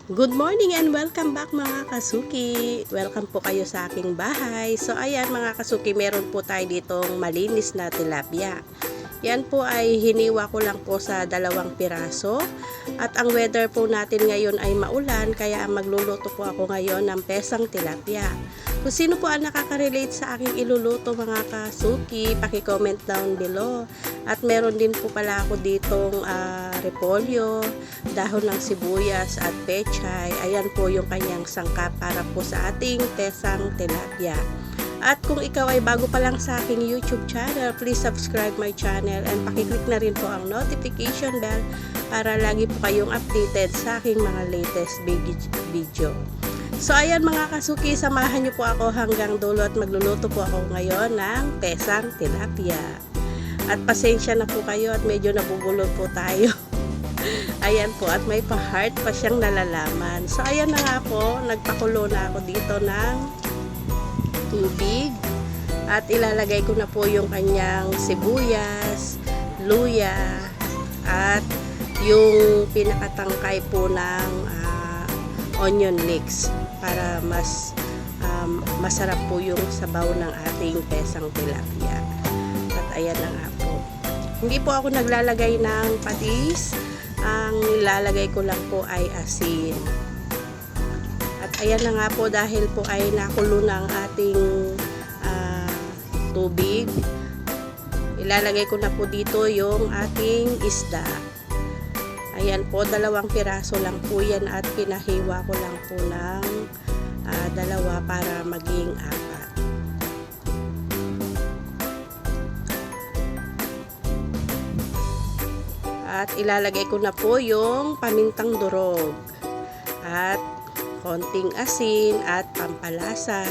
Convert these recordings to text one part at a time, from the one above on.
Good morning and welcome back mga kasuki. Welcome po kayo sa aking bahay. So ayan mga kasuki, meron po tayo ditong malinis na tilapia. Yan po ay hiniwa ko lang po sa 2 piraso. At ang weather po natin ngayon ay maulan, kaya magluluto po ako ngayon ng pesang tilapia. Kung sino po ang nakaka-relate sa aking iluluto mga kasuki, paki-comment down below. At meron din po pala ako ditong repolyo, dahon ng sibuyas at pechay. Ayan po yung kanyang sangkap para po sa ating pesang tilapia. At kung ikaw ay bago pa lang sa aking YouTube channel, please subscribe my channel and pakiclick na rin po ang notification bell para lagi po kayong updated sa aking mga latest video. So ayan mga kasuki, samahan niyo po ako hanggang dulo at magluluto po ako ngayon ng pesang tilapia. At pasensya na po kayo at medyo nabubulol po tayo. Ayan po, at may pa-heart pa siyang nalalaman. So ayan na nga po, nagpakulo na ako dito ng tubig. At ilalagay ko na po yung kanyang sibuyas, luya, at yung pinakatangkay po ng onion leeks para mas masarap po yung sabaw ng ating pesang tilapia. At ayan na nga po. Hindi po ako naglalagay ng patis. Ang nilalagay ko lang po ay asin. At ayan na nga po, dahil po ay nakulo ng ating tubig, ilalagay ko na po dito yung ating isda. Ayan po, 2 piraso lang po yan at pinahiwa ko lang po ng 2 para maging 4. At ilalagay ko na po yung pamintang durog at konting asin at pampalasa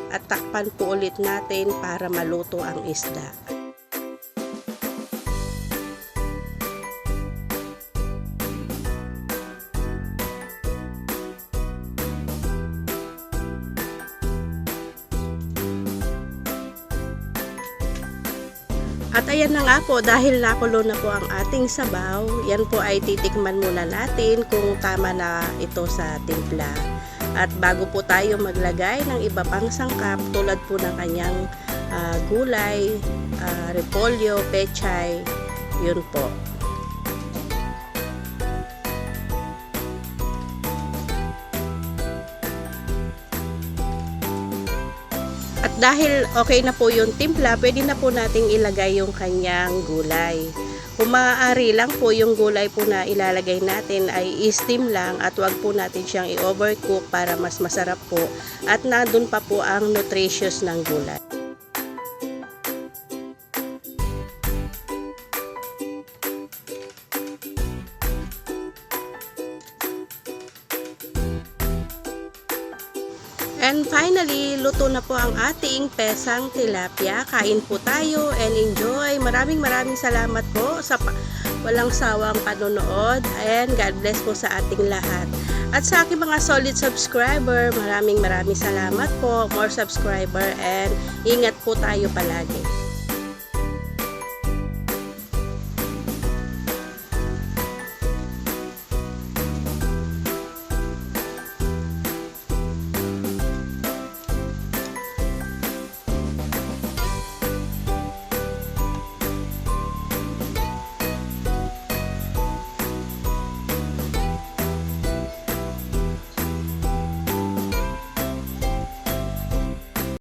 at takpan po ulit natin para maluto ang isda. At ayan na nga po, dahil nakulo na po ang ating sabaw, yan po ay titikman muna natin kung tama na ito sa timpla. At bago po tayo maglagay ng iba pang sangkap tulad po ng kanyang gulay, repolyo, pechay, yun po. At dahil okay na po yung timpla, pwede na po nating ilagay yung kanyang gulay. Kung maaari lang po yung gulay po na ilalagay natin ay i-steam lang at wag po natin siyang i-overcook para mas masarap po at nandun pa po ang nutritious ng gulay. And finally, luto na po ang ating pesang tilapia. Kain po tayo and enjoy. Maraming salamat po sa walang sawang panonood. And God bless po sa ating lahat. At sa aking mga solid subscriber, maraming salamat po. More subscriber and ingat po tayo palagi.